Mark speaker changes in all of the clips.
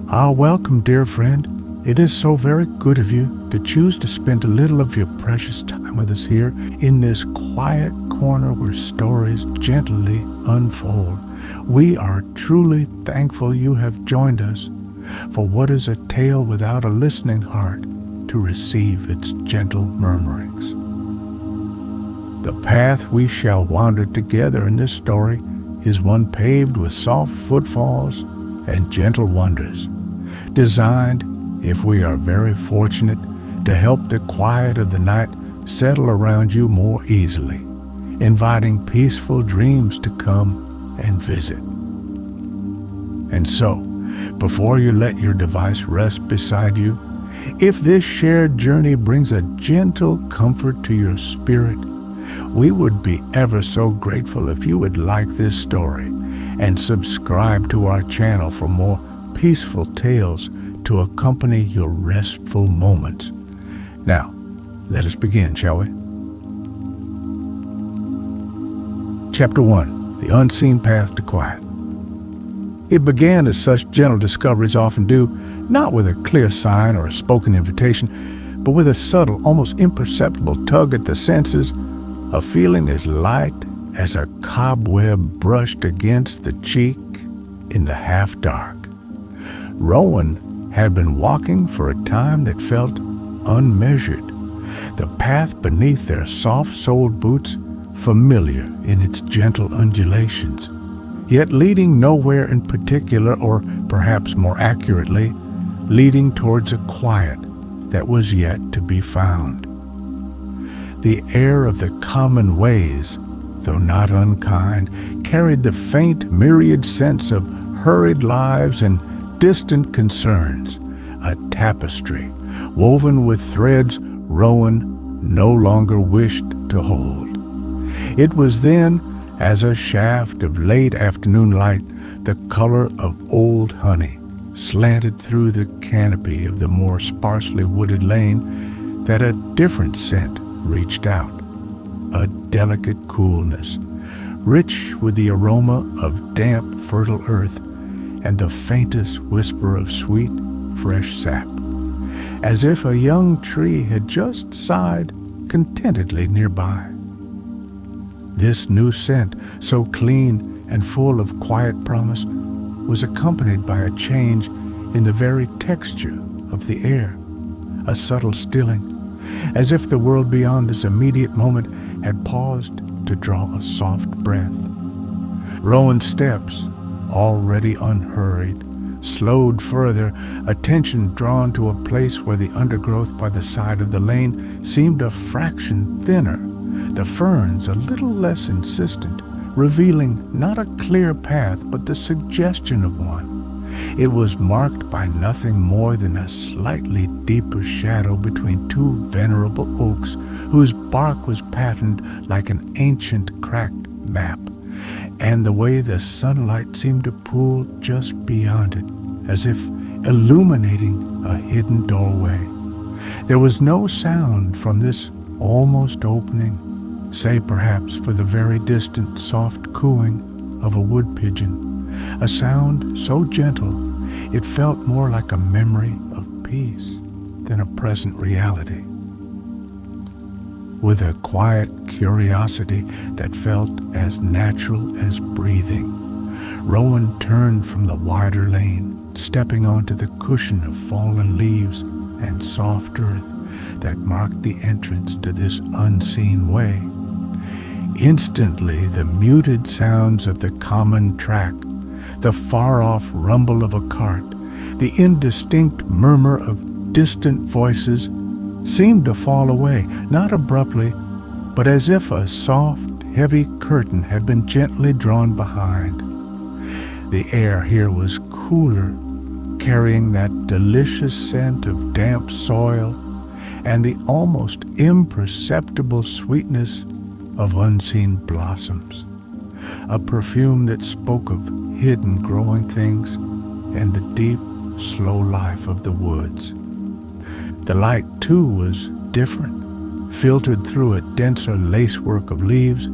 Speaker 1: Welcome, dear friend. It is so very good of you to choose to spend a little of your precious time with us here in this quiet corner where stories gently unfold. We are truly thankful you have joined us for what is a tale without a listening heart to receive its gentle murmurings. The path we shall wander together in this story is one paved with soft footfalls and gentle wonders, designed, if we are very fortunate, to help the quiet of the night settle around you more easily, inviting peaceful dreams to come and visit. And so, before you let your device rest beside you, if this shared journey brings a gentle comfort to your spirit, we would be ever so grateful if you would like this story and subscribe to our channel for more peaceful tales to accompany your restful moments. Now, let us begin, shall we? Chapter 1, The Unseen Path to Quiet. It began as such gentle discoveries often do, not with a clear sign or a spoken invitation, but with a subtle, almost imperceptible tug at the senses, a feeling as light as a cobweb brushed against the cheek in the half-dark. Rowan had been walking for a time that felt unmeasured, the path beneath their soft-soled boots familiar in its gentle undulations, yet leading nowhere in particular, or perhaps more accurately, leading towards a quiet that was yet to be found. The air of the common ways, though not unkind, carried the faint myriad sense of hurried lives and distant concerns, a tapestry woven with threads Rowan no longer wished to hold. It was then, as a shaft of late afternoon light, the color of old honey slanted through the canopy of the more sparsely wooded lane, that a different scent reached out, a delicate coolness, rich with the aroma of damp, fertile earth and the faintest whisper of sweet, fresh sap, as if a young tree had just sighed contentedly nearby. This new scent, so clean and full of quiet promise, was accompanied by a change in the very texture of the air, a subtle stilling, as if the world beyond this immediate moment had paused to draw a soft breath. Rowan's steps, already unhurried, slowed further, attention drawn to a place where the undergrowth by the side of the lane seemed a fraction thinner, the ferns a little less insistent, revealing not a clear path but the suggestion of one. It was marked by nothing more than a slightly deeper shadow between two venerable oaks whose bark was patterned like an ancient cracked map, and the way the sunlight seemed to pool just beyond it, as if illuminating a hidden doorway. There was no sound from this almost opening, save perhaps for the very distant soft cooing of a wood pigeon, a sound so gentle it felt more like a memory of peace than a present reality. With a quiet curiosity that felt as natural as breathing, Rowan turned from the wider lane, stepping onto the cushion of fallen leaves and soft earth that marked the entrance to this unseen way. Instantly, the muted sounds of the common track, the far-off rumble of a cart, the indistinct murmur of distant voices seemed to fall away, not abruptly, but as if a soft, heavy curtain had been gently drawn behind. The air here was cooler, carrying that delicious scent of damp soil and the almost imperceptible sweetness of unseen blossoms, a perfume that spoke of hidden growing things and the deep, slow life of the woods. The light, too, was different, filtered through a denser lacework of leaves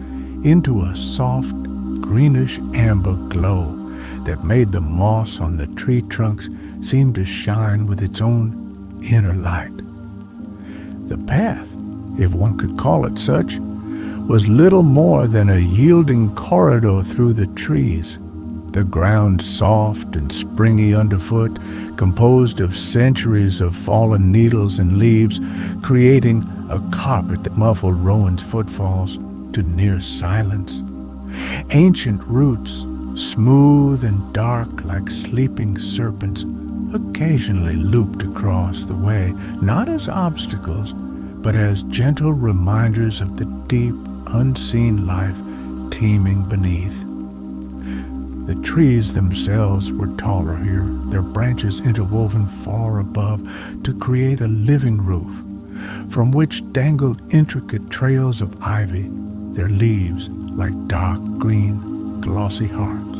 Speaker 1: into a soft, greenish amber glow that made the moss on the tree trunks seem to shine with its own inner light. The path, if one could call it such, was little more than a yielding corridor through the trees, the ground soft and springy underfoot, composed of centuries of fallen needles and leaves, creating a carpet that muffled Rowan's footfalls to near silence. Ancient roots, smooth and dark like sleeping serpents, occasionally looped across the way, not as obstacles, but as gentle reminders of the deep, unseen life teeming beneath. The trees themselves were taller here, their branches interwoven far above to create a living roof, from which dangled intricate trails of ivy, their leaves like dark green, glossy hearts.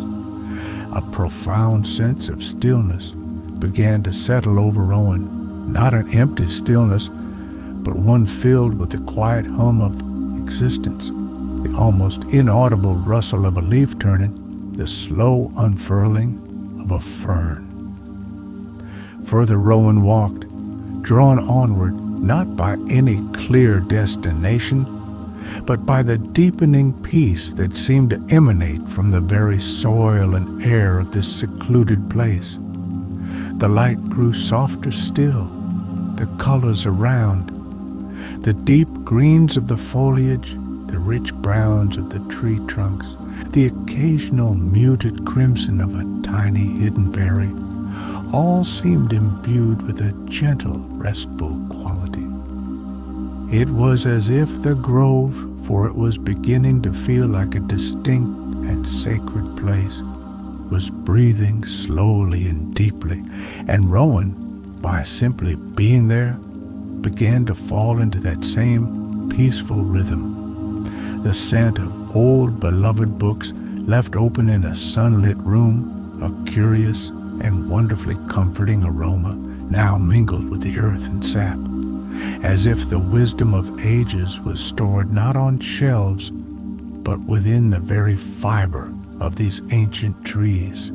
Speaker 1: A profound sense of stillness began to settle over Rowan, not an empty stillness, but one filled with the quiet hum of existence, the almost inaudible rustle of a leaf turning, the slow unfurling of a fern. Further Rowan walked, drawn onward not by any clear destination, but by the deepening peace that seemed to emanate from the very soil and air of this secluded place. The light grew softer still, the colors around, the deep greens of the foliage, the rich browns of the tree trunks, the occasional muted crimson of a tiny hidden berry, all seemed imbued with a gentle, restful quality. It was as if the grove, for it was beginning to feel like a distinct and sacred place, was breathing slowly and deeply, and Rowan, by simply being there, began to fall into that same peaceful rhythm. The scent of old beloved books left open in a sunlit room, a curious and wonderfully comforting aroma now mingled with the earth and sap, as if the wisdom of ages was stored not on shelves, but within the very fiber of these ancient trees.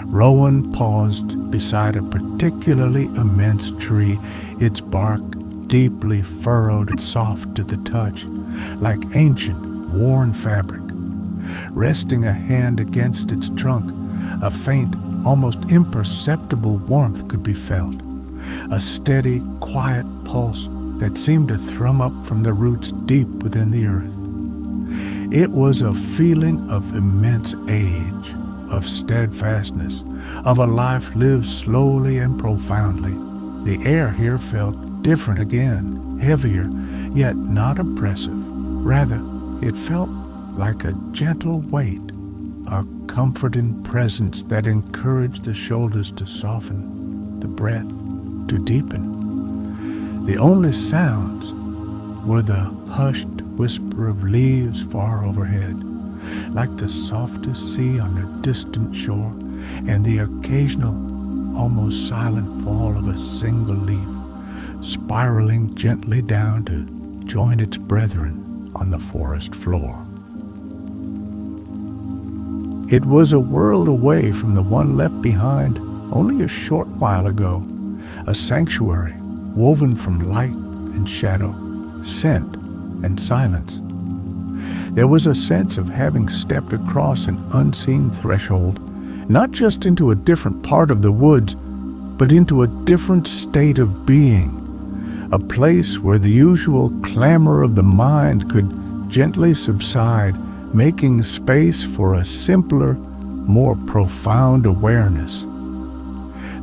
Speaker 1: Rowan paused beside a particularly immense tree, its bark deeply furrowed and soft to the touch, like ancient, worn fabric. Resting a hand against its trunk, a faint, almost imperceptible warmth could be felt, a steady, quiet pulse that seemed to thrum up from the roots deep within the earth. It was a feeling of immense age, of steadfastness, of a life lived slowly and profoundly. The air here felt different again, heavier, yet not oppressive. Rather, it felt like a gentle weight, a comforting presence that encouraged the shoulders to soften, the breath to deepen. The only sounds were the hushed whisper of leaves far overhead, like the softest sea on a distant shore, and the occasional, almost silent fall of a single leaf, spiraling gently down to join its brethren on the forest floor. It was a world away from the one left behind only a short while ago, a sanctuary woven from light and shadow, scent and silence. There was a sense of having stepped across an unseen threshold, not just into a different part of the woods, but into a different state of being, a place where the usual clamor of the mind could gently subside, making space for a simpler, more profound awareness.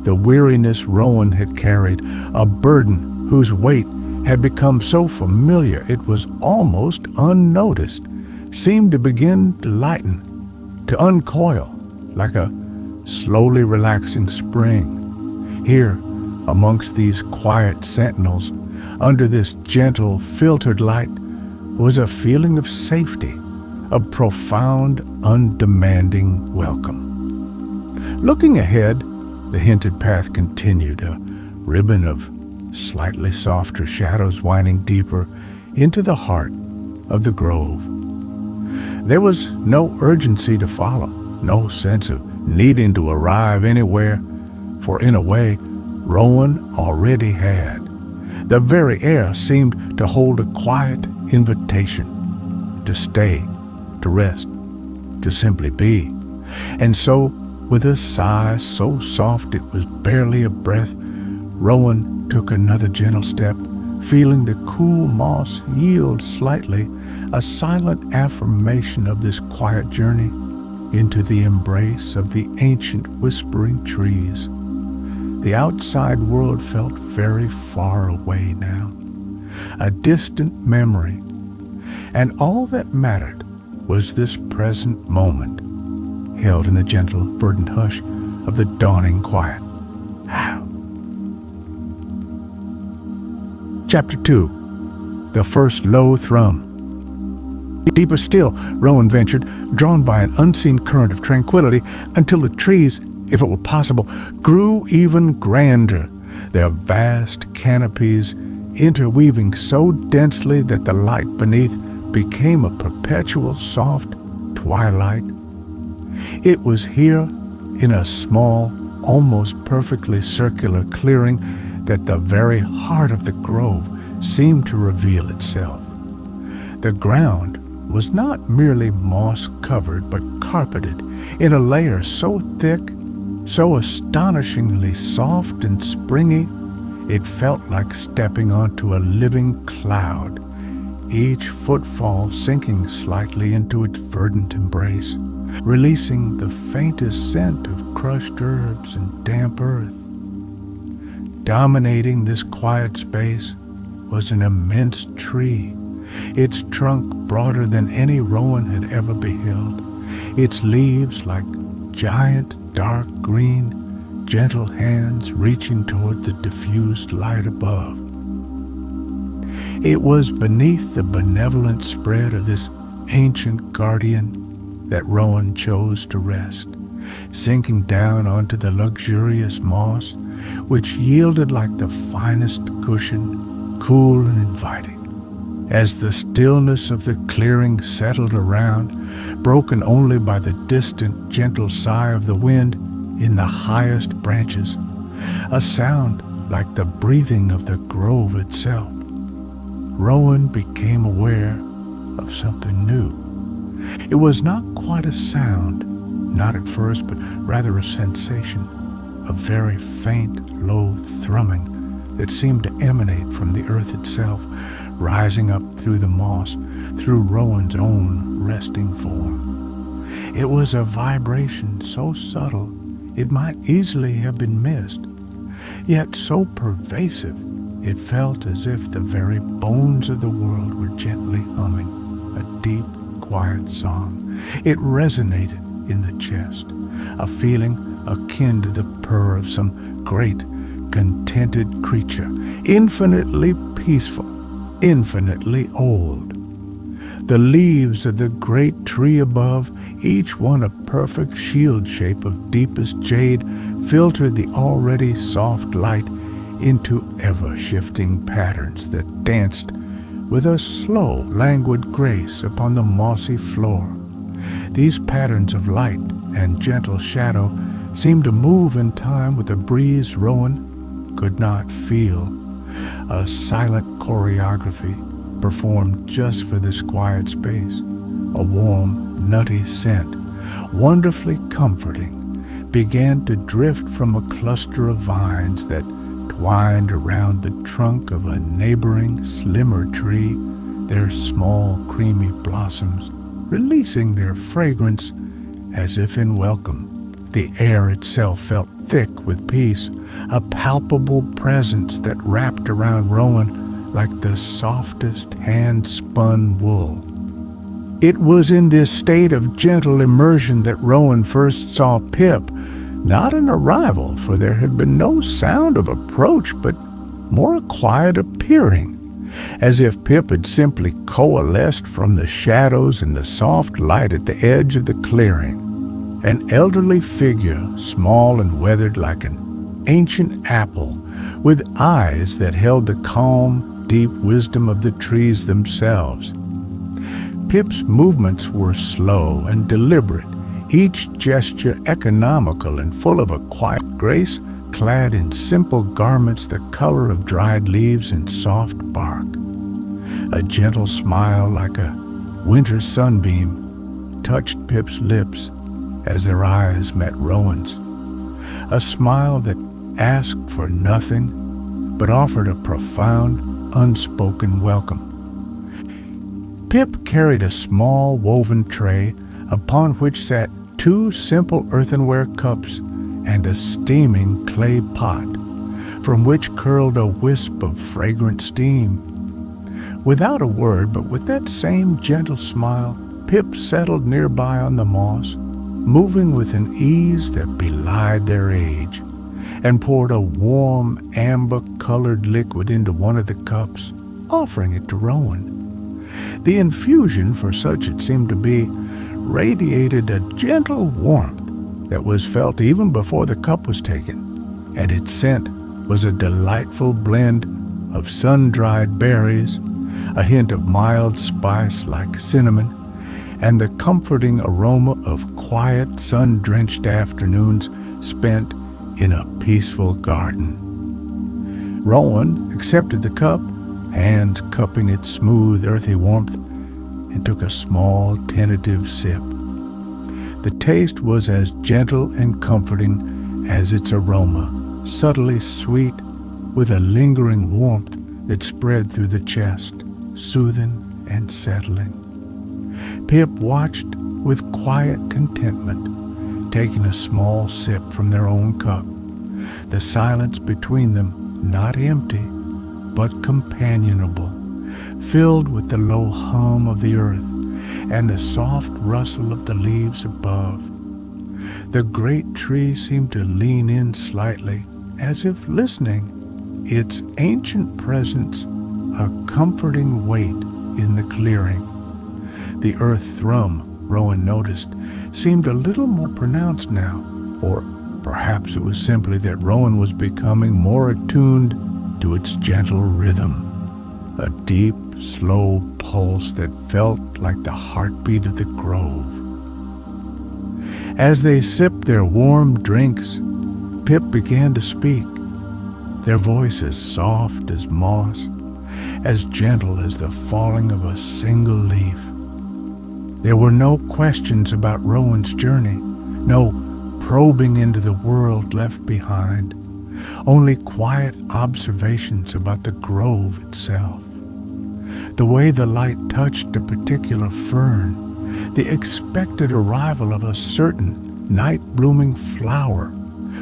Speaker 1: The weariness Rowan had carried, a burden whose weight had become so familiar it was almost unnoticed, seemed to begin to lighten, to uncoil like a slowly relaxing spring. Here, amongst these quiet sentinels, under this gentle, filtered light, was a feeling of safety, a profound, undemanding welcome. Looking ahead, the hinted path continued, a ribbon of slightly softer shadows winding deeper into the heart of the grove. There was no urgency to follow, no sense of needing to arrive anywhere, for in a way, Rowan already had. The very air seemed to hold a quiet invitation to stay, to rest, to simply be. And so, with a sigh so soft it was barely a breath, Rowan took another gentle step, feeling the cool moss yield slightly, a silent affirmation of this quiet journey into the embrace of the ancient whispering trees. The outside world felt very far away now, a distant memory, and all that mattered was this present moment, held in the gentle, verdant hush of the dawning quiet. Chapter 2. The First Low Thrum. Deeper still, Rowan ventured, drawn by an unseen current of tranquility, until the trees, if it were possible, grew even grander, their vast canopies interweaving so densely that the light beneath became a perpetual soft twilight. It was here, in a small, almost perfectly circular clearing, that the very heart of the grove seemed to reveal itself. The ground was not merely moss-covered, but carpeted in a layer so thick, so astonishingly soft and springy, it felt like stepping onto a living cloud, each footfall sinking slightly into its verdant embrace, releasing the faintest scent of crushed herbs and damp earth. Dominating this quiet space was an immense tree, its trunk broader than any Rowan had ever beheld, its leaves like giant dark green, gentle hands reaching toward the diffused light above. It was beneath the benevolent spread of this ancient guardian that Rowan chose to rest, sinking down onto the luxurious moss, which yielded like the finest cushion, cool and inviting. As the stillness of the clearing settled around, broken only by the distant, gentle sigh of the wind in the highest branches, a sound like the breathing of the grove itself, Rowan became aware of something new. It was not quite a sound, not at first, but rather a sensation, a very faint, low thrumming that seemed to emanate from the earth itself, rising up through the moss, through Rowan's own resting form. It was a vibration so subtle it might easily have been missed, yet so pervasive it felt as if the very bones of the world were gently humming a deep, quiet song. It resonated in the chest, a feeling akin to the purr of some great, contented creature, infinitely peaceful, infinitely old. The leaves of the great tree above, each one a perfect shield shape of deepest jade, filtered the already soft light into ever-shifting patterns that danced with a slow, languid grace upon the mossy floor. These patterns of light and gentle shadow seemed to move in time with a breeze Rowan could not feel, a silent choreography performed just for this quiet space. A warm, nutty scent, wonderfully comforting, began to drift from a cluster of vines that twined around the trunk of a neighboring, slimmer tree, their small, creamy blossoms releasing their fragrance as if in welcome. The air itself felt thick with peace, a palpable presence that wrapped around Rowan like the softest hand-spun wool. It was in this state of gentle immersion that Rowan first saw Pip, not an arrival, for there had been no sound of approach, but more a quiet appearing, as if Pip had simply coalesced from the shadows and the soft light at the edge of the clearing. An elderly figure, small and weathered like an ancient apple, with eyes that held the calm, deep wisdom of the trees themselves. Pip's movements were slow and deliberate, each gesture economical and full of a quiet grace, clad in simple garments the color of dried leaves and soft bark. A gentle smile like a winter sunbeam touched Pip's lips as their eyes met Rowan's. A smile that asked for nothing but offered a profound, unspoken welcome. Pip carried a small woven tray upon which sat 2 simple earthenware cups and a steaming clay pot, from which curled a wisp of fragrant steam. Without a word, but with that same gentle smile, Pip settled nearby on the moss, moving with an ease that belied their age, and poured a warm, amber-colored liquid into one of the cups, offering it to Rowan. The infusion, for such it seemed to be, radiated a gentle warmth that was felt even before the cup was taken, and its scent was a delightful blend of sun-dried berries, a hint of mild spice like cinnamon, and the comforting aroma of quiet, sun-drenched afternoons spent in a peaceful garden. Rowan accepted the cup, hands cupping its smooth, earthy warmth, and took a small, tentative sip. The taste was as gentle and comforting as its aroma, subtly sweet, with a lingering warmth that spread through the chest, soothing and settling. Pip watched with quiet contentment, taking a small sip from their own cup, the silence between them not empty, but companionable, filled with the low hum of the earth and the soft rustle of the leaves above. The great tree seemed to lean in slightly, as if listening, its ancient presence a comforting weight in the clearing. The earth thrum, Rowan noticed, seemed a little more pronounced now, or perhaps it was simply that Rowan was becoming more attuned to its gentle rhythm, a deep, slow pulse that felt like the heartbeat of the grove. As they sipped their warm drinks, Pip began to speak, their voices soft as moss, as gentle as the falling of a single leaf. There were no questions about Rowan's journey, no probing into the world left behind, only quiet observations about the grove itself. The way the light touched a particular fern, the expected arrival of a certain night-blooming flower,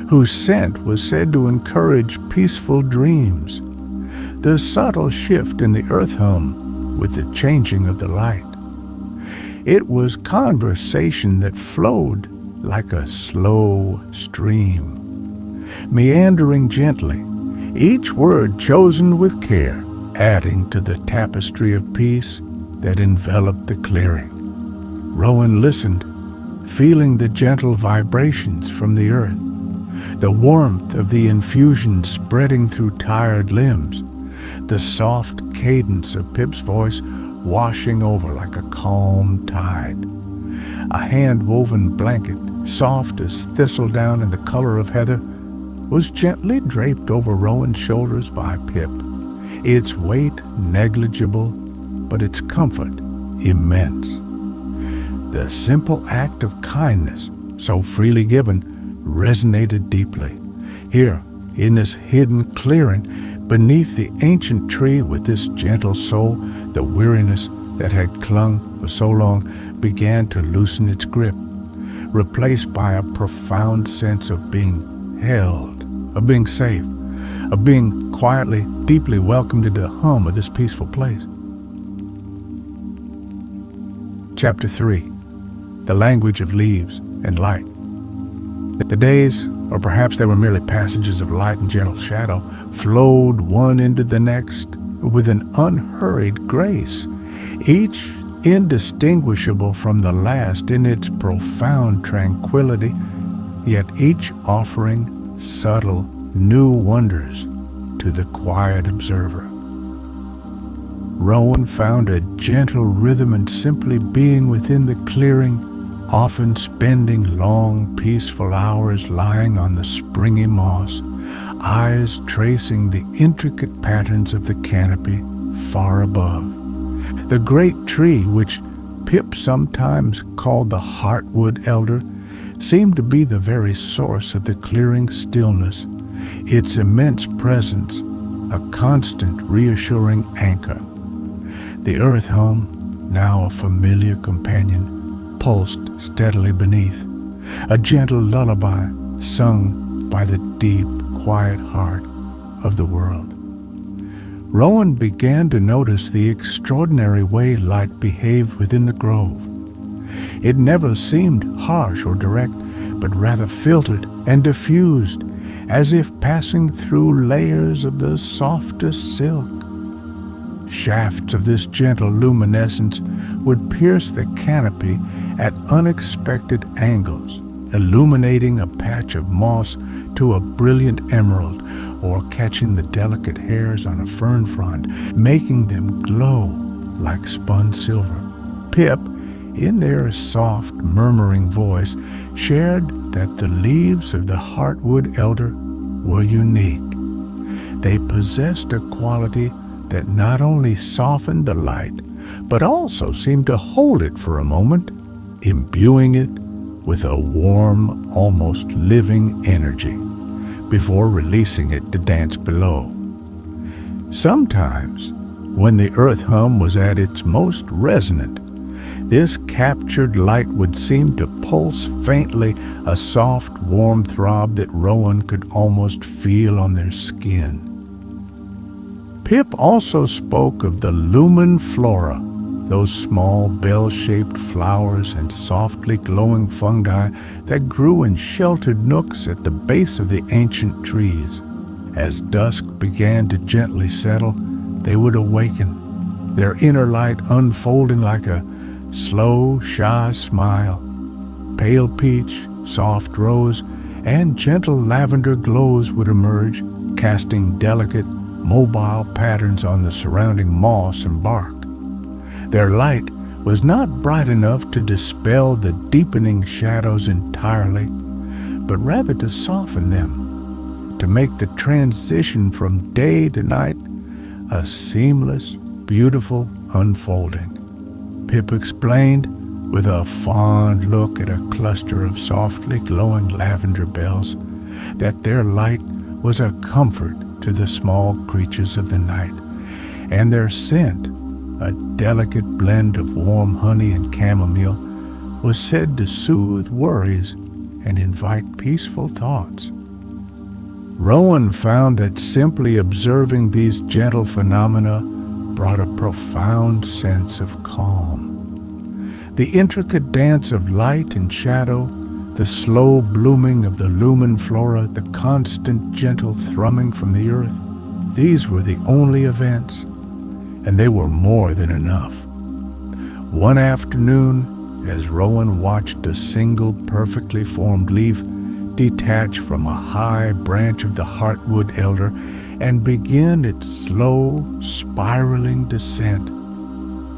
Speaker 1: whose scent was said to encourage peaceful dreams, the subtle shift in the earth hum with the changing of the light. It was conversation that flowed like a slow stream, meandering gently, each word chosen with care, adding to the tapestry of peace that enveloped the clearing. Rowan listened, feeling the gentle vibrations from the earth, the warmth of the infusion spreading through tired limbs, the soft cadence of Pip's voice washing over like a calm tide. A hand-woven blanket, soft as thistledown and the color of heather, was gently draped over Rowan's shoulders by Pip, its weight negligible, but its comfort immense. The simple act of kindness, so freely given, resonated deeply. Here, in this hidden clearing, beneath the ancient tree with this gentle soul, the weariness that had clung for so long began to loosen its grip, replaced by a profound sense of being held, of being safe, of being quietly, deeply welcomed into the hum of this peaceful place. Chapter 3. The Language of Leaves and Light. The days, or perhaps they were merely passages of light and gentle shadow, flowed one into the next with an unhurried grace, each indistinguishable from the last in its profound tranquility, yet each offering subtle, new wonders to the quiet observer. Rowan found a gentle rhythm in simply being within the clearing often spending long, peaceful hours lying on the springy moss, eyes tracing the intricate patterns of the canopy far above. The great tree, which Pip sometimes called the heartwood elder, seemed to be the very source of the clearing stillness, its immense presence a constant reassuring anchor. The earth hum, now a familiar companion, pulsed steadily beneath, a gentle lullaby sung by the deep, quiet heart of the world. Rowan began to notice the extraordinary way light behaved within the grove. It never seemed harsh or direct, but rather filtered and diffused, as if passing through layers of the softest silk. Shafts of this gentle luminescence would pierce the canopy at unexpected angles, illuminating a patch of moss to a brilliant emerald, or catching the delicate hairs on a fern frond, making them glow like spun silver. Pip, in their soft, murmuring voice, shared that the leaves of the heartwood elder were unique. They possessed a quality that not only softened the light, but also seemed to hold it for a moment, imbuing it with a warm, almost living energy, before releasing it to dance below. Sometimes, when the earth hum was at its most resonant, this captured light would seem to pulse faintly, a soft, warm throb that Rowan could almost feel on their skin. Pip also spoke of the lumen flora, those small bell-shaped flowers and softly glowing fungi that grew in sheltered nooks at the base of the ancient trees. As dusk began to gently settle, they would awaken, their inner light unfolding like a slow, shy smile. Pale peach, soft rose, and gentle lavender glows would emerge, casting delicate, mobile patterns on the surrounding moss and bark. Their light was not bright enough to dispel the deepening shadows entirely, but rather to soften them, to make the transition from day to night a seamless, beautiful unfolding. Pip explained, with a fond look at a cluster of softly glowing lavender bells, that their light was a comfort to the small creatures of the night, and their scent, a delicate blend of warm honey and chamomile, was said to soothe worries and invite peaceful thoughts. Rowan found that simply observing these gentle phenomena brought a profound sense of calm. The intricate dance of light and shadow, the slow blooming of the lumen flora, the constant gentle thrumming from the earth, these were the only events, and they were more than enough. One afternoon, as Rowan watched a single perfectly formed leaf detach from a high branch of the heartwood elder and begin its slow, spiraling descent,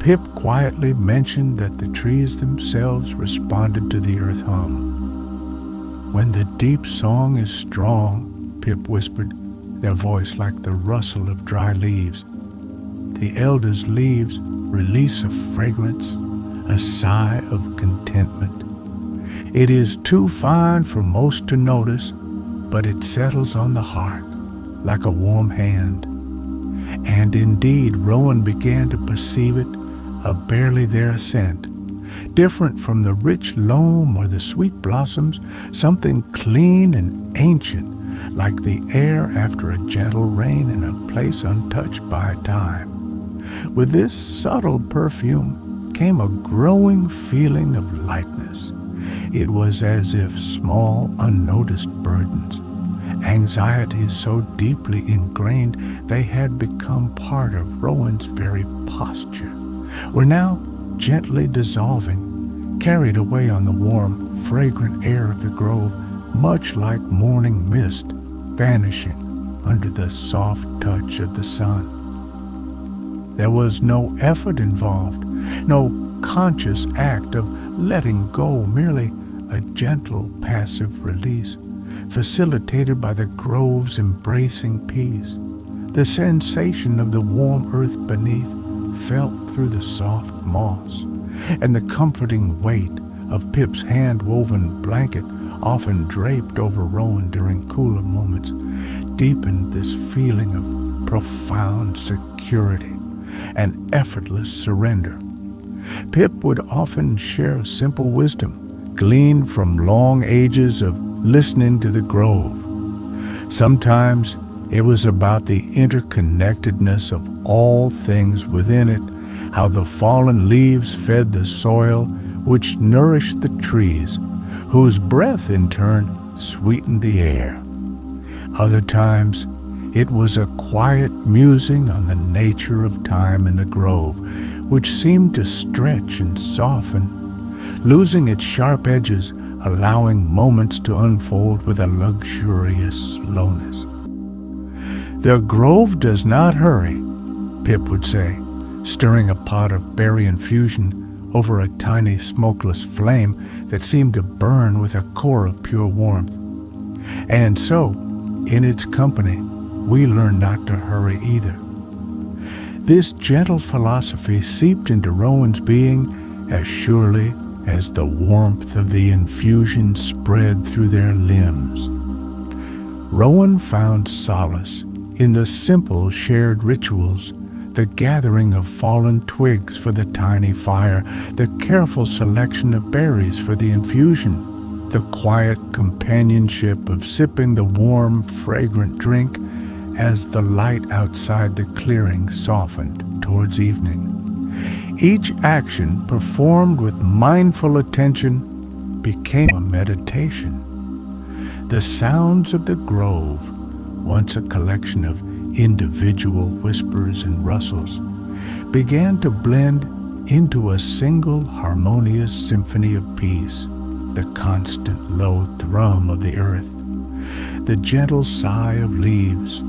Speaker 1: Pip quietly mentioned that the trees themselves responded to the earth hum. "When the deep song is strong," Pip whispered, their voice like the rustle of dry leaves, "the elder's leaves release a fragrance, a sigh of contentment. It is too fine for most to notice, but it settles on the heart like a warm hand." And indeed, Rowan began to perceive it, a barely there scent, different from the rich loam or the sweet blossoms, something clean and ancient, like the air after a gentle rain in a place untouched by time. With this subtle perfume came a growing feeling of lightness. It was as if small, unnoticed burdens, anxieties so deeply ingrained they had become part of Rowan's very posture, were now gently dissolving, carried away on the warm, fragrant air of the grove, much like morning mist vanishing under the soft touch of the sun. There was no effort involved, no conscious act of letting go, merely a gentle, passive release, facilitated by the grove's embracing peace. The sensation of the warm earth beneath felt through the soft moss, and the comforting weight of Pip's hand-woven blanket, often draped over Rowan during cooler moments, deepened this feeling of profound security and effortless surrender. Pip would often share simple wisdom, gleaned from long ages of listening to the grove. Sometimes it was about the interconnectedness of all things within it, how the fallen leaves fed the soil, which nourished the trees, whose breath in turn sweetened the air. Other times, it was a quiet musing on the nature of time in the grove, which seemed to stretch and soften, losing its sharp edges, allowing moments to unfold with a luxurious slowness. The grove does not hurry, Pip would say, stirring a pot of berry infusion over a tiny smokeless flame that seemed to burn with a core of pure warmth. And so, in its company, we learn not to hurry either. This gentle philosophy seeped into Rowan's being as surely as the warmth of the infusion spread through their limbs. Rowan found solace in the simple shared rituals, the gathering of fallen twigs for the tiny fire, the careful selection of berries for the infusion, the quiet companionship of sipping the warm, fragrant drink as the light outside the clearing softened towards evening. Each action, performed with mindful attention, became a meditation. The sounds of the grove, once a collection of individual whispers and rustles, began to blend into a single harmonious symphony of peace, the constant low thrum of the earth, the gentle sigh of leaves,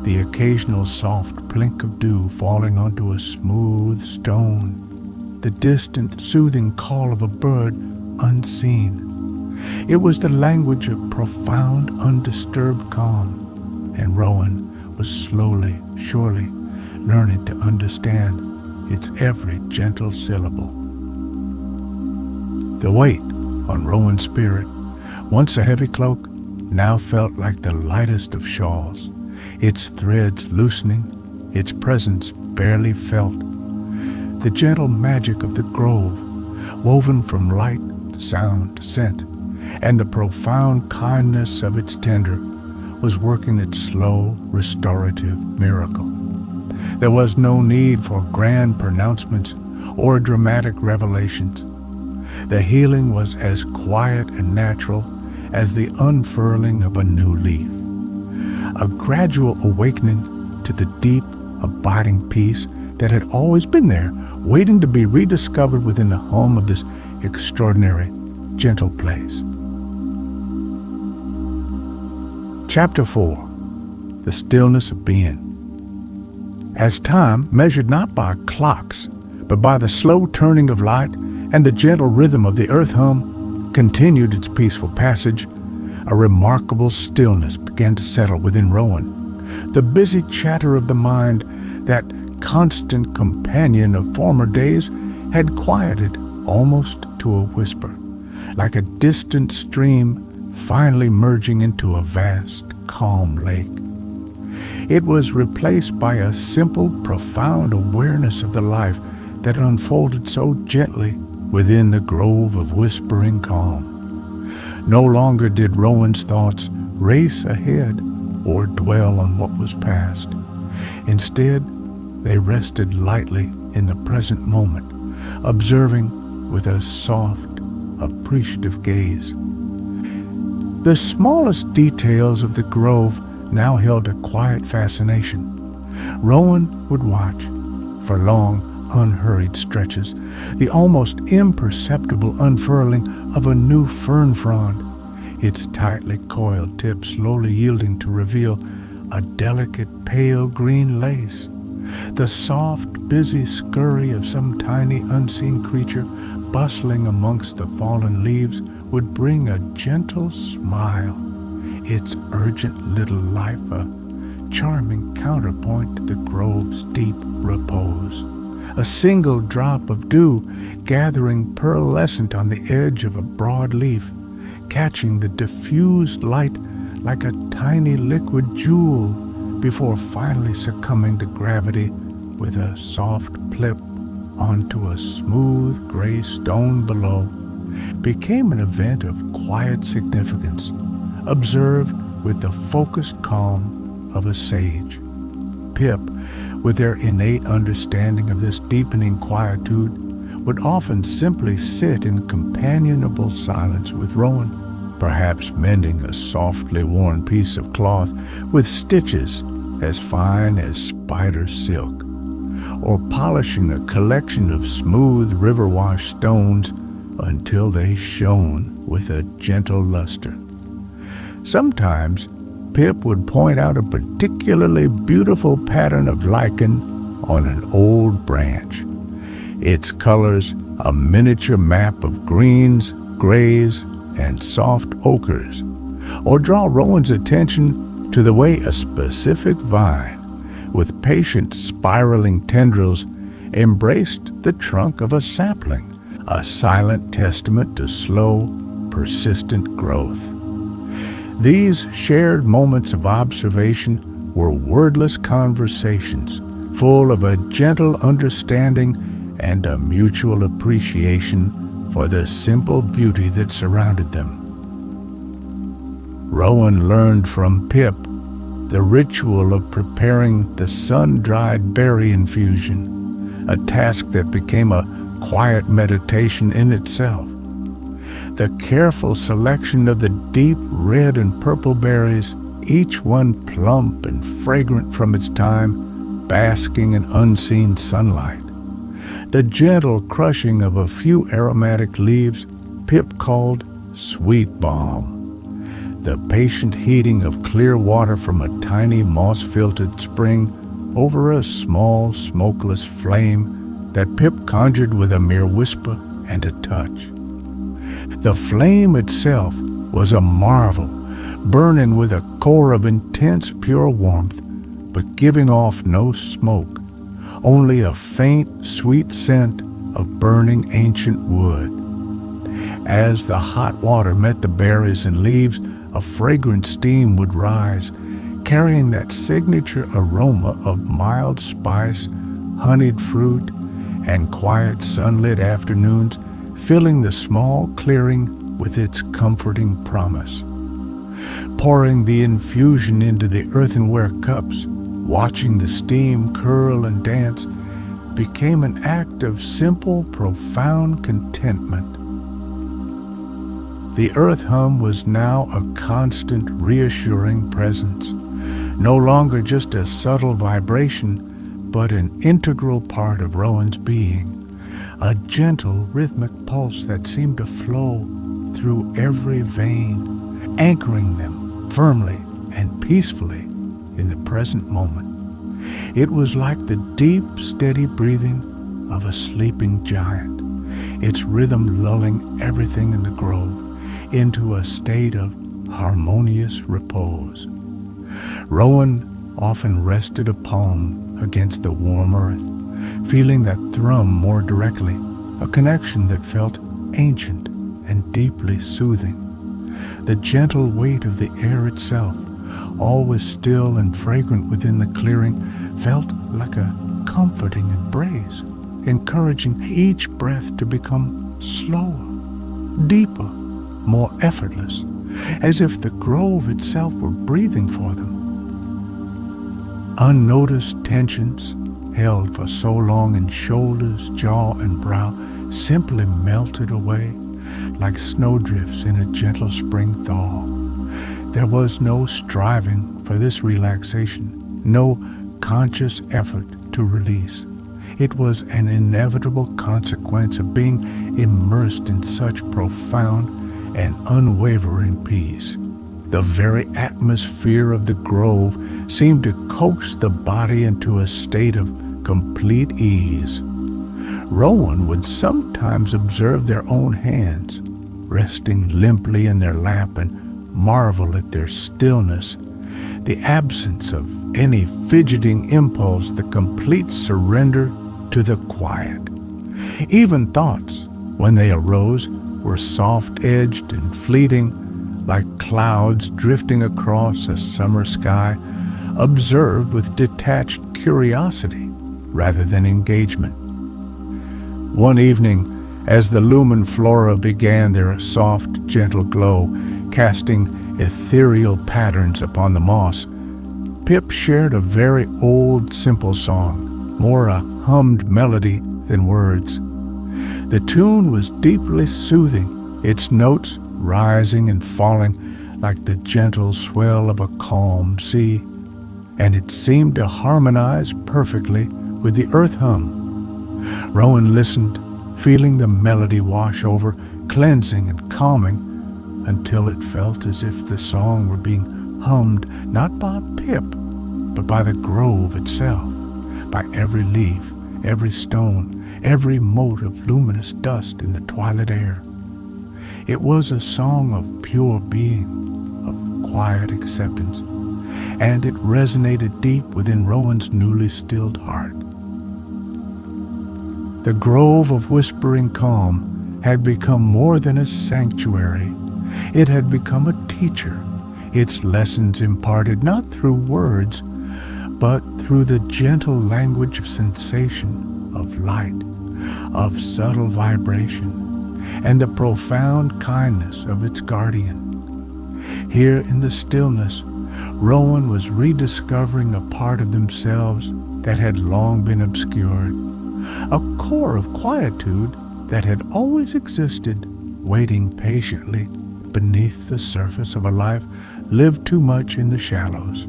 Speaker 1: the occasional soft plink of dew falling onto a smooth stone, the distant soothing call of a bird unseen. It was the language of profound, undisturbed calm, and Rowan was slowly, surely, learning to understand its every gentle syllable. The weight on Rowan's spirit, once a heavy cloak, now felt like the lightest of shawls, its threads loosening, its presence barely felt. The gentle magic of the grove, woven from light, sound, scent, and the profound kindness of its tender, was working its slow, restorative miracle. There was no need for grand pronouncements or dramatic revelations. The healing was as quiet and natural as the unfurling of a new leaf. A gradual awakening to the deep, abiding peace that had always been there, waiting to be rediscovered within the home of this extraordinary, gentle place. Chapter 4. The Stillness of Being. As time, measured not by clocks, but by the slow turning of light and the gentle rhythm of the earth hum, continued its peaceful passage, a remarkable stillness began to settle within Rowan. The busy chatter of the mind, that constant companion of former days, had quieted almost to a whisper, like a distant stream finally merging into a vast, calm lake. It was replaced by a simple, profound awareness of the life that unfolded so gently within the grove of whispering calm. No longer did Rowan's thoughts race ahead or dwell on what was past. Instead, they rested lightly in the present moment, observing with a soft, appreciative gaze. The smallest details of the grove now held a quiet fascination. Rowan would watch, for long, unhurried stretches, the almost imperceptible unfurling of a new fern frond, its tightly coiled tip slowly yielding to reveal a delicate pale green lace, The soft, busy scurry of some tiny unseen creature bustling amongst the fallen leaves would bring a gentle smile, its urgent little life a charming counterpoint to the grove's deep repose. A single drop of dew gathering pearlescent on the edge of a broad leaf, catching the diffused light like a tiny liquid jewel before finally succumbing to gravity with a soft plip onto a smooth gray stone below, became an event of quiet significance, observed with the focused calm of a sage. Pip, with their innate understanding of this deepening quietude, would often simply sit in companionable silence with Rowan, perhaps mending a softly worn piece of cloth with stitches as fine as spider silk, or polishing a collection of smooth river-washed stones until they shone with a gentle luster. Sometimes Pip would point out a particularly beautiful pattern of lichen on an old branch, its colors a miniature map of greens, grays, and soft ochres, or draw Rowan's attention to the way a specific vine, with patient spiraling tendrils, embraced the trunk of a sapling, a silent testament to slow, persistent growth. These shared moments of observation were wordless conversations, full of a gentle understanding and a mutual appreciation for the simple beauty that surrounded them. Rowan learned from Pip the ritual of preparing the sun-dried berry infusion, a task that became a quiet meditation in itself. The careful selection of the deep red and purple berries, each one plump and fragrant from its time, basking in unseen sunlight. The gentle crushing of a few aromatic leaves Pip called sweet balm. The patient heating of clear water from a tiny moss-filtered spring over a small smokeless flame that Pip conjured with a mere whisper and a touch. The flame itself was a marvel, burning with a core of intense pure warmth, but giving off no smoke, only a faint, sweet scent of burning ancient wood. As the hot water met the berries and leaves, a fragrant steam would rise, carrying that signature aroma of mild spice, honeyed fruit, and quiet sunlit afternoons, filling the small clearing with its comforting promise. Pouring the infusion into the earthenware cups, watching the steam curl and dance, became an act of simple, profound contentment. The earth hum was now a constant, reassuring presence, no longer just a subtle vibration, but an integral part of Rowan's being, a gentle, rhythmic pulse that seemed to flow through every vein, anchoring them firmly and peacefully in the present moment. It was like the deep, steady breathing of a sleeping giant, its rhythm lulling everything in the grove into a state of harmonious repose. Rowan often rested a palm against the warm earth, feeling that thrum more directly, a connection that felt ancient and deeply soothing. The gentle weight of the air itself, always still and fragrant within the clearing, felt like a comforting embrace, encouraging each breath to become slower, deeper, more effortless, as if the grove itself were breathing for them. Unnoticed tensions, held for so long in shoulders, jaw, and brow, simply melted away like snowdrifts in a gentle spring thaw. There was no striving for this relaxation, no conscious effort to release. It was an inevitable consequence of being immersed in such profound and unwavering peace. The very atmosphere of the grove seemed to coax the body into a state of complete ease. Rowan would sometimes observe their own hands, resting limply in their lap, and marvel at their stillness, the absence of any fidgeting impulse, the complete surrender to the quiet. Even thoughts, when they arose, were soft-edged and fleeting, like clouds drifting across a summer sky, observed with detached curiosity rather than engagement. One evening, as the lumen flora began their soft, gentle glow, casting ethereal patterns upon the moss, Pip shared a very old, simple song, more a hummed melody than words. The tune was deeply soothing, its notes rising and falling like the gentle swell of a calm sea, and it seemed to harmonize perfectly with the earth hum. Rowan listened, feeling the melody wash over, cleansing and calming, until it felt as if the song were being hummed not by Pip, but by the grove itself, by every leaf, every stone, every mote of luminous dust in the twilight air. It was a song of pure being, of quiet acceptance, and it resonated deep within Rowan's newly stilled heart. The grove of whispering calm had become more than a sanctuary. It had become a teacher, its lessons imparted not through words, but through the gentle language of sensation, of light, of subtle vibration, and the profound kindness of its guardian. Here in the stillness, Rowan was rediscovering a part of themselves that had long been obscured, a core of quietude that had always existed, waiting patiently beneath the surface of a life lived too much in the shallows.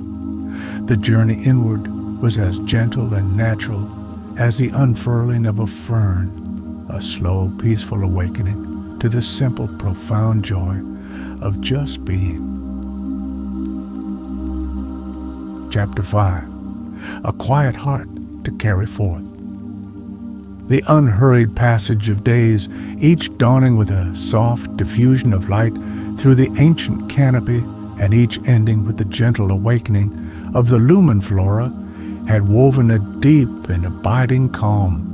Speaker 1: The journey inward was as gentle and natural as the unfurling of a fern, a slow, peaceful awakening to the simple, profound joy of just being. Chapter 5. A quiet heart to carry forth. The unhurried passage of days, each dawning with a soft diffusion of light through the ancient canopy, and each ending with the gentle awakening of the lumen flora, had woven a deep and abiding calm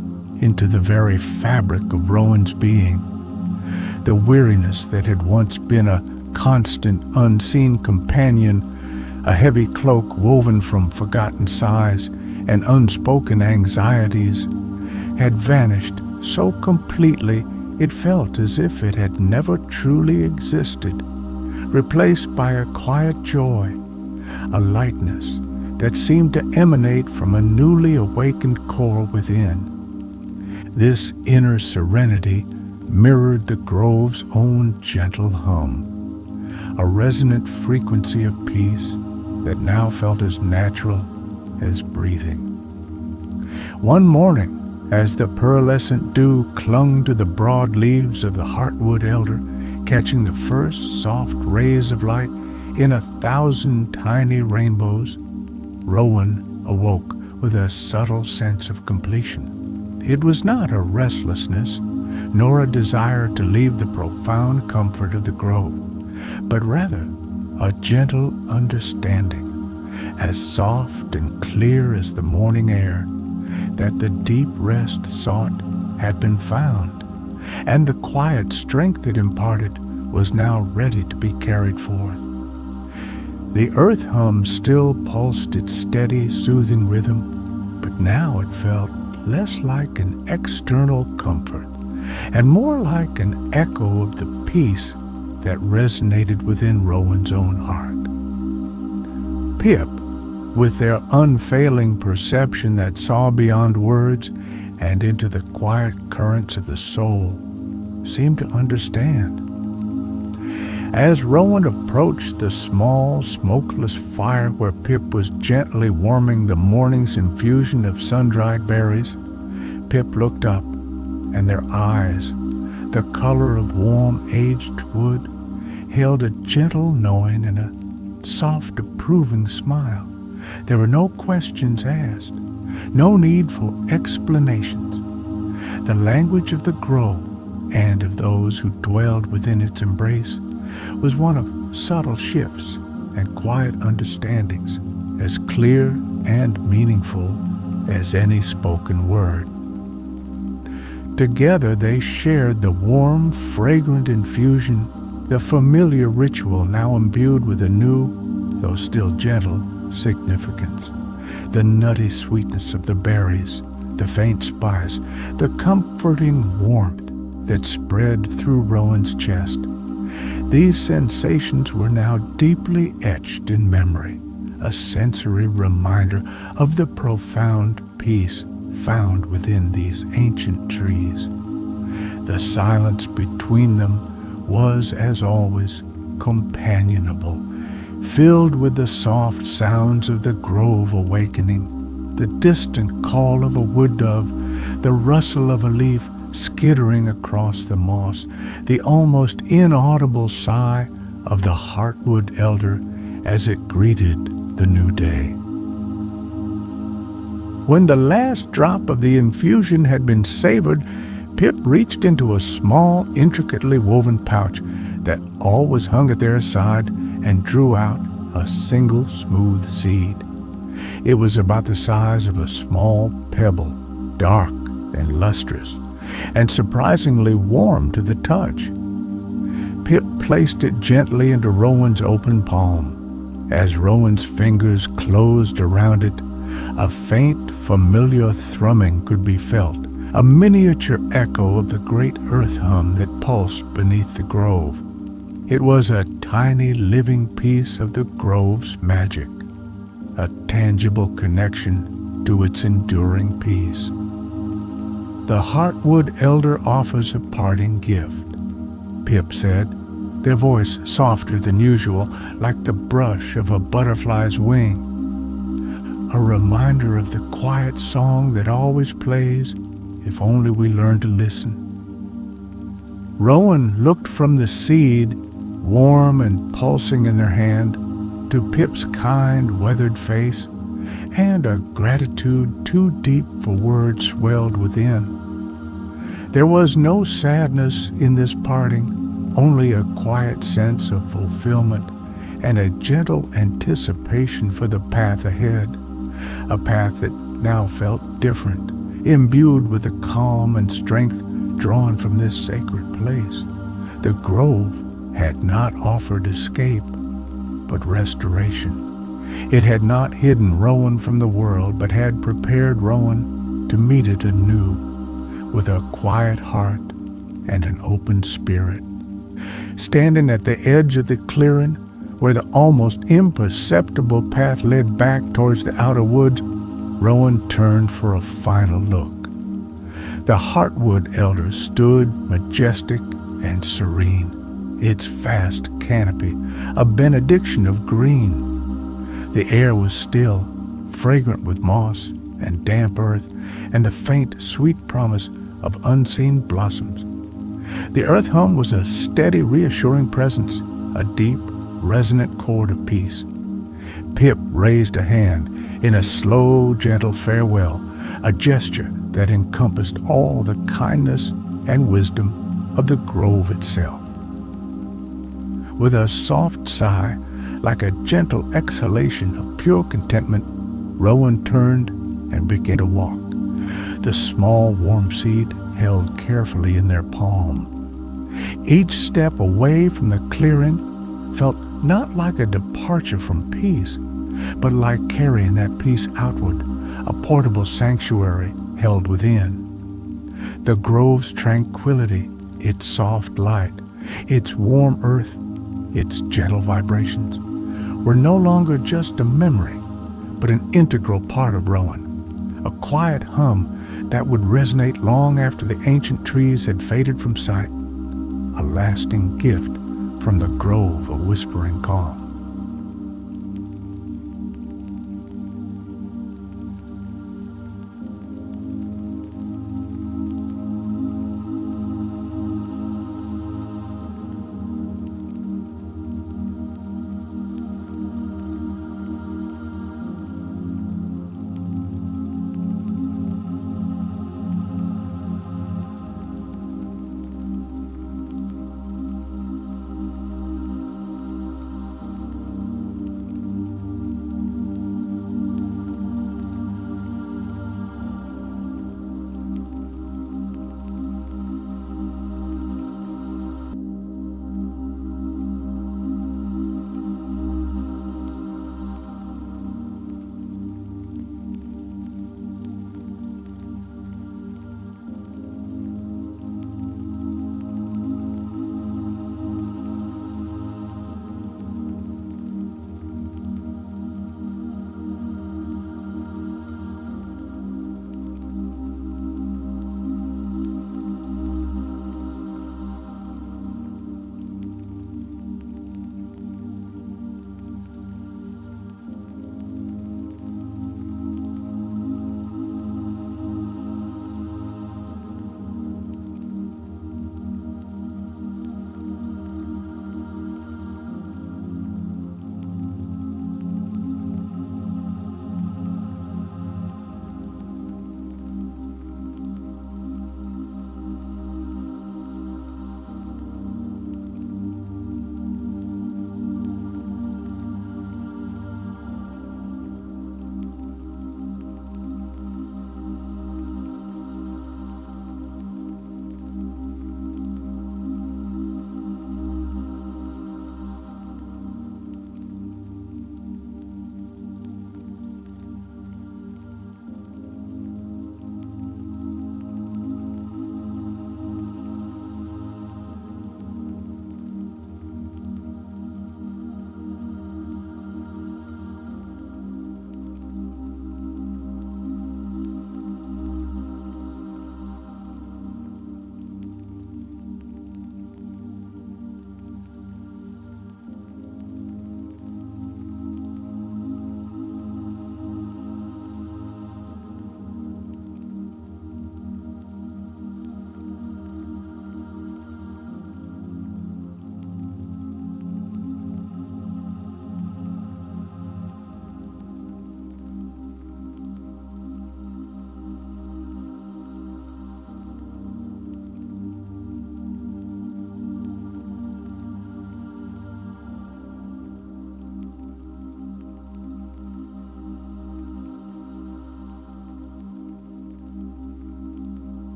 Speaker 1: into the very fabric of Rowan's being. The weariness that had once been a constant, unseen companion, a heavy cloak woven from forgotten sighs and unspoken anxieties, had vanished so completely it felt as if it had never truly existed, replaced by a quiet joy, a lightness that seemed to emanate from a newly awakened core within. This inner serenity mirrored the grove's own gentle hum, a resonant frequency of peace that now felt as natural as breathing. One morning, as the pearlescent dew clung to the broad leaves of the heartwood elder, catching the first soft rays of light in 1,000 tiny rainbows, Rowan awoke with a subtle sense of completion. It was not a restlessness, nor a desire to leave the profound comfort of the grove, but rather a gentle understanding, as soft and clear as the morning air, that the deep rest sought had been found, and the quiet strength it imparted was now ready to be carried forth. The earth hum still pulsed its steady, soothing rhythm, but now it felt less like an external comfort and more like an echo of the peace that resonated within Rowan's own heart. Pip, with their unfailing perception that saw beyond words and into the quiet currents of the soul, seemed to understand. As Rowan approached the small, smokeless fire where Pip was gently warming the morning's infusion of sun-dried berries, Pip looked up, and their eyes, the color of warm, aged wood, held a gentle knowing and a soft approving smile. There were no questions asked, no need for explanations. The language of the grove and of those who dwelled within its embrace was one of subtle shifts and quiet understandings, as clear and meaningful as any spoken word. Together they shared the warm, fragrant infusion, the familiar ritual now imbued with a new, though still gentle, significance. The nutty sweetness of the berries, the faint spice, the comforting warmth that spread through Rowan's chest. These sensations were now deeply etched in memory, a sensory reminder of the profound peace found within these ancient trees. The silence between them was, as always, companionable, filled with the soft sounds of the grove awakening, the distant call of a wood dove, the rustle of a leaf skittering across the moss, the almost inaudible sigh of the heartwood elder as it greeted the new day. When the last drop of the infusion had been savored, Pip reached into a small, intricately woven pouch that always hung at their side and drew out a single smooth seed. It was about the size of a small pebble, dark and lustrous, and surprisingly warm to the touch. Pip placed it gently into Rowan's open palm. As Rowan's fingers closed around it, a faint, familiar thrumming could be felt, a miniature echo of the great earth hum that pulsed beneath the grove. It was a tiny living piece of the grove's magic, a tangible connection to its enduring peace. The heartwood elder offers a parting gift, Pip said, their voice softer than usual, like the brush of a butterfly's wing. A reminder of the quiet song that always plays if only we learn to listen. Rowan looked from the seed, warm and pulsing in their hand, to Pip's kind, weathered face, and a gratitude too deep for words swelled within. There was no sadness in this parting, only a quiet sense of fulfillment and a gentle anticipation for the path ahead, a path that now felt different, imbued with the calm and strength drawn from this sacred place. The grove had not offered escape, but restoration. It had not hidden Rowan from the world, but had prepared Rowan to meet it anew, with a quiet heart and an open spirit. Standing at the edge of the clearing, where the almost imperceptible path led back towards the outer woods, Rowan turned for a final look. The heartwood elder stood majestic and serene, its vast canopy a benediction of green. The air was still, fragrant with moss and damp earth, and the faint, sweet promise of unseen blossoms. The earth hum was a steady, reassuring presence, a deep, resonant chord of peace. Pip raised a hand in a slow, gentle farewell, a gesture that encompassed all the kindness and wisdom of the grove itself. With a soft sigh, like a gentle exhalation of pure contentment, Rowan turned and began to walk, the small warm seed held carefully in their palm. Each step away from the clearing felt not like a departure from peace, but like carrying that peace outward, a portable sanctuary held within. The grove's tranquility, its soft light, its warm earth, its gentle vibrations, were no longer just a memory, but an integral part of Rowan, a quiet hum that would resonate long after the ancient trees had faded from sight, a lasting gift from the grove of whispering calm.